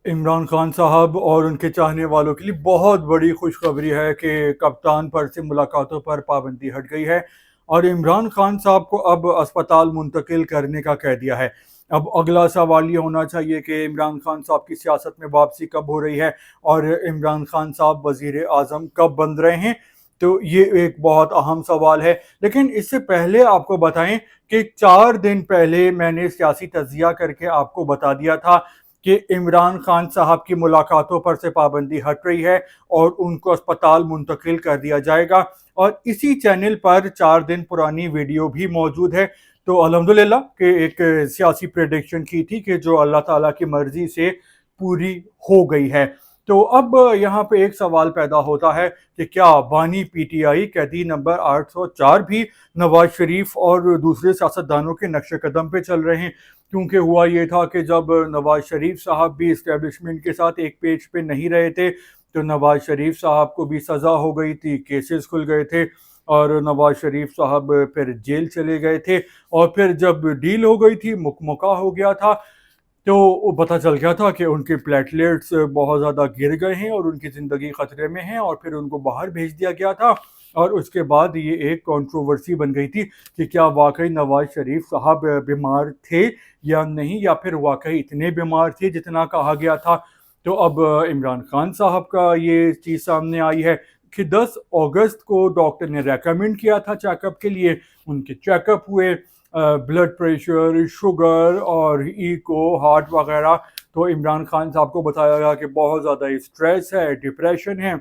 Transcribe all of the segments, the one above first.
इमरान खान साहब और उनके चाहने वालों के लिए बहुत बड़ी खुशखबरी है कि कप्तान पर से मुलाकातों पर पाबंदी हट गई है और इमरान खान साहब को अब अस्पताल मुंतकिल करने का कह दिया है। अब अगला सवाल ये होना चाहिए कि इमरान खान साहब की सियासत में वापसी कब हो रही है और इमरान खान साहब वजीर आज़म कब बन रहे हैं। तो ये एक बहुत अहम सवाल है, लेकिन इससे पहले आपको बताएं कि 4 दिन पहले मैंने सियासी तज्जिया करके आपको बता दिया था कि इमरान खान साहब की मुलाकातों पर से पाबंदी हट रही है और उनको अस्पताल मुंतकिल कर दिया जाएगा। और इसी चैनल पर 4 दिन पुरानी वीडियो भी मौजूद है। तो अल्हम्दुलिल्लाह कि एक सियासी प्रेडिक्शन की थी कि जो अल्लाह ताला की मर्जी से पूरी हो गई है। तो अब यहाँ पे एक सवाल पैदा होता है कि क्या बानी पीटीआई कैदी नंबर 804 भी नवाज शरीफ और दूसरे सियासतदानों के नक्शे कदम पे चल रहे हैं। क्योंकि हुआ ये था कि जब नवाज शरीफ साहब भी इस्टेब्लिशमेंट के साथ एक पेज पे नहीं रहे थे तो नवाज शरीफ साहब को भी सज़ा हो गई थी, केसेस खुल गए थे और नवाज शरीफ साहब फिर जेल चले गए थे। और फिर जब डील हो गई थी, मुकमका हो गया था, तो वो पता चल गया था कि उनके प्लेटलेट्स बहुत ज़्यादा गिर गए हैं और उनकी ज़िंदगी ख़तरे में है और फिर उनको बाहर भेज दिया गया था। और उसके बाद ये एक कंट्रोवर्सी बन गई थी कि क्या वाकई नवाज शरीफ साहब बीमार थे या नहीं, या फिर वाकई इतने बीमार थे जितना कहा गया था। तो अब इमरान खान साहब का ये चीज़ सामने आई है कि 10 अगस्त को डॉक्टर ने रेकमेंड किया था चेकअप के लिए। उनके चेकअप हुए, ब्लड प्रेशर, शुगर और ईको, हार्ट वगैरह। तो इमरान खान साहब को बताया गया कि बहुत ज़्यादा स्ट्रेस है, डिप्रेशन है,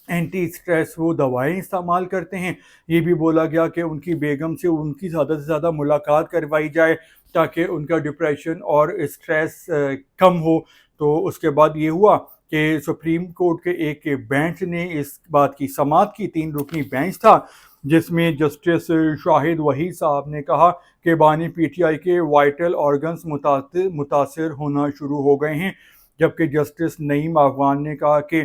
एंटी स्ट्रेस वो दवाएं इस्तेमाल करते हैं। ये भी बोला गया कि उनकी बेगम से उनकी ज़्यादा से ज़्यादा मुलाकात करवाई जाए ताकि उनका डिप्रेशन और स्ट्रेस कम हो। तो उसके बाद ये हुआ कि सुप्रीम कोर्ट के एक बेंच ने इस बात की समाअत की। 3 रुकनी बेंच था जिसमें जस्टिस शाहिद वहीद साहब ने कहा कि बानी पीटीआई के वाइटल ऑर्गन्स मुतासर होना शुरू हो गए हैं, जबकि जस्टिस नईम अफगान ने कहा कि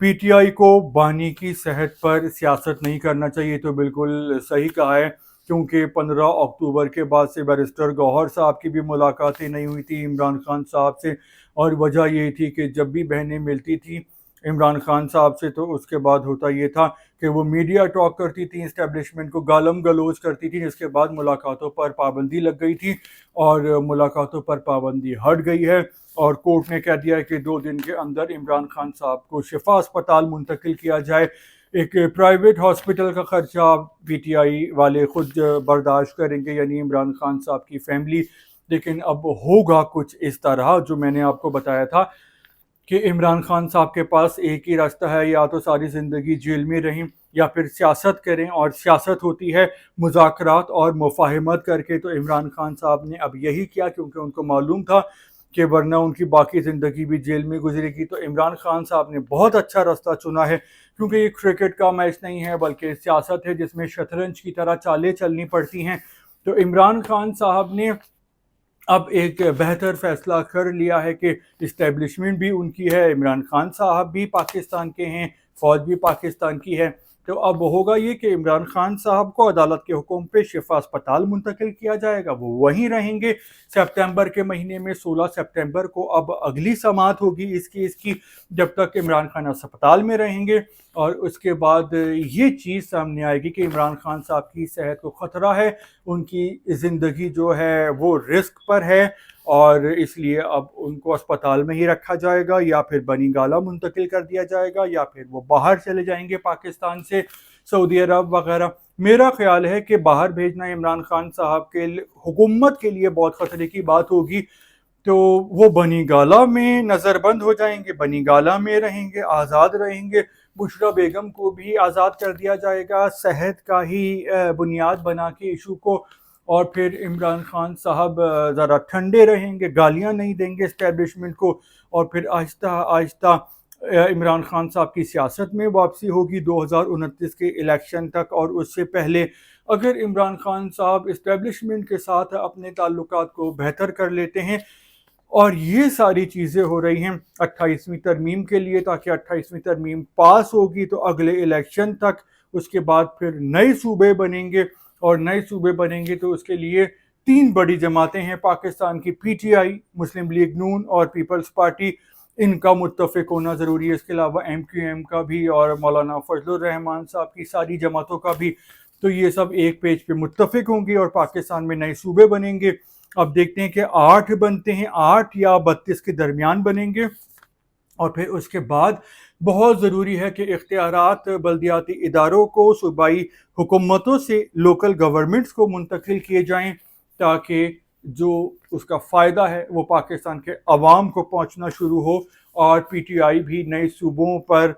पीटीआई को बानी की सेहत पर सियासत नहीं करना चाहिए। तो बिल्कुल सही कहा है, क्योंकि 15 अक्टूबर के बाद से बैरिस्टर गौहर साहब की भी मुलाकातें नहीं हुई थी इमरान खान साहब से। और वजह ये थी कि जब भी बहनें मिलती थी इमरान खान साहब से तो उसके बाद होता ये था कि वो मीडिया टॉक करती थी, इस्टेब्लिशमेंट को गालम गलोच करती थी, जिसके बाद मुलाकातों पर पाबंदी लग गई थी और मुलाकातों पर पाबंदी हट गई है। और कोर्ट ने कह दिया है कि 2 दिन के अंदर इमरान खान साहब को शिफा अस्पताल मुंतकिल किया जाए। एक प्राइवेट हॉस्पिटल का खर्चा पीटीआई वाले खुद बर्दाश्त करेंगे, यानी इमरान खान साहब की फैमिली। लेकिन अब होगा कुछ इस तरह जो मैंने आपको बताया था कि इमरान खान साहब के पास एक ही रास्ता है, या तो सारी ज़िंदगी जेल में रहें या फिर सियासत करें। और सियासत होती है मुज़ाकरात और मुफाहमत करके। तो इमरान खान साहब ने अब यही किया, क्योंकि उनको मालूम था कि वरना उनकी बाकी ज़िंदगी भी जेल में गुजरेगी। तो इमरान खान साहब ने बहुत अच्छा रास्ता चुना है, क्योंकि ये क्रिकेट का मैच नहीं है बल्कि सियासत है जिसमें शतरंज की तरह चालें चलनी पड़ती हैं। तो इमरान खान साहब ने अब एक बेहतर फैसला कर लिया है कि इस्टेब्लिशमेंट भी उनकी है, इमरान खान साहब भी पाकिस्तान के हैं, फ़ौज भी पाकिस्तान की है। तो अब होगा ये कि इमरान खान साहब को अदालत के हुक्म पे शिफा अस्पताल मुंतकिल किया जाएगा, वो वहीं रहेंगे। सितंबर के महीने में 16 सितंबर को अब अगली समाअत होगी इस केस की, जब तक इमरान खान अस्पताल में रहेंगे। और उसके बाद ये चीज़ सामने आएगी कि इमरान खान साहब की सेहत को ख़तरा है, उनकी ज़िंदगी जो है वो रिस्क पर है और इसलिए अब उनको अस्पताल में ही रखा जाएगा, या फिर बनी गाला मुंतकिल कर दिया जाएगा, या फिर वो बाहर चले जाएंगे पाकिस्तान से, सऊदी अरब वगैरह। मेरा ख्याल है कि बाहर भेजना इमरान खान साहब के हुकूमत के लिए बहुत ख़तरे की बात होगी। तो वो बनी गाला में नज़रबंद हो जाएंगे, बनी गाला में रहेंगे, आज़ाद रहेंगे। बुशरा बेगम को भी आज़ाद कर दिया जाएगा सेहत का ही बुनियाद बना के इशू को। और फिर इमरान खान साहब ज़रा ठंडे रहेंगे, गालियां नहीं देंगे इस्टेब्लिशमेंट को। और फिर आहिस्ता आहिस्ता इमरान खान साहब की सियासत में वापसी होगी 2029 के इलेक्शन तक। और उससे पहले अगर इमरान खान साहब इस्टेब्लिशमेंट के साथ अपने ताल्लुकात को बेहतर कर लेते हैं, और ये सारी चीज़ें हो रही हैं 28वीं तरमीम के लिए, ताकि 28वीं तरमीम पास होगी तो अगले इलेक्शन तक, उसके बाद फिर नए सूबे बनेंगे। और नए सूबे बनेंगे तो उसके लिए تین بڑی جماعتیں ہیں پاکستان کی، P T I, Muslim league نون اور پیپلز پارٹی، ان کا متفق ہونا ضروری ہے، اس کے علاوہ ایم کیو ایم کا بھی اور مولانا فضل الرحمان صاحب کی ساری جماعتوں کا بھی، تو یہ سب ایک پیج پہ متفق ہوں گے اور پاکستان میں نئے صوبے بنیں گے۔ اب دیکھتے ہیں کہ 8 بنتے ہیں، 8 یا 32 کے درمیان بنیں گے، اور پھر اس کے بعد بہت ضروری ہے کہ اختیارات بلدیاتی اداروں کو صوبائی حکومتوں سے لوکل گورنمنٹس کو منتقل کیے جائیں، تاکہ جو اس کا فائدہ ہے وہ پاکستان کے عوام کو پہنچنا شروع ہو، اور پی ٹی آئی بھی نئے صوبوں پر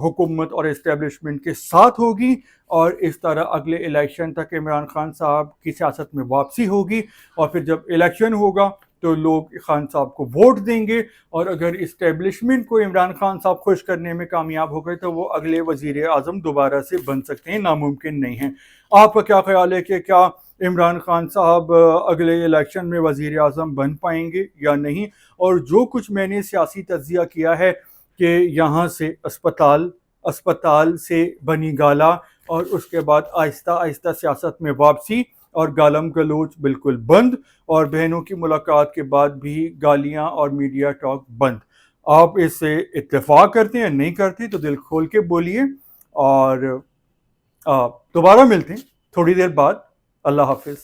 حکومت اور اسٹیبلشمنٹ کے ساتھ ہوگی، اور اس طرح اگلے الیکشن تک عمران خان صاحب کی سیاست میں واپسی ہوگی، اور پھر جب الیکشن ہوگا تو لوگ خان صاحب کو ووٹ دیں گے، اور اگر اسٹیبلشمنٹ کو عمران خان صاحب خوش کرنے میں کامیاب ہو گئے تو وہ اگلے وزیر اعظم دوبارہ سے بن سکتے ہیں، ناممکن نہیں ہے۔ آپ کا کیا خیال ہے کہ کیا عمران خان صاحب اگلے الیکشن میں وزیر اعظم بن پائیں گے یا نہیں؟ اور جو کچھ میں نے سیاسی تجزیہ کیا ہے کہ یہاں سے اسپتال سے بنی گالا، اور اس کے بعد آہستہ آہستہ سیاست میں واپسی، اور گالم گلوچ بالکل بند، اور بہنوں کی ملاقات کے بعد بھی گالیاں اور میڈیا ٹاک بند۔ آپ اس سے اتفاق کرتے ہیں یا نہیں کرتے تو دل کھول کے بولیے، اور دوبارہ ملتے ہیں تھوڑی دیر بعد۔ اللہ حافظ۔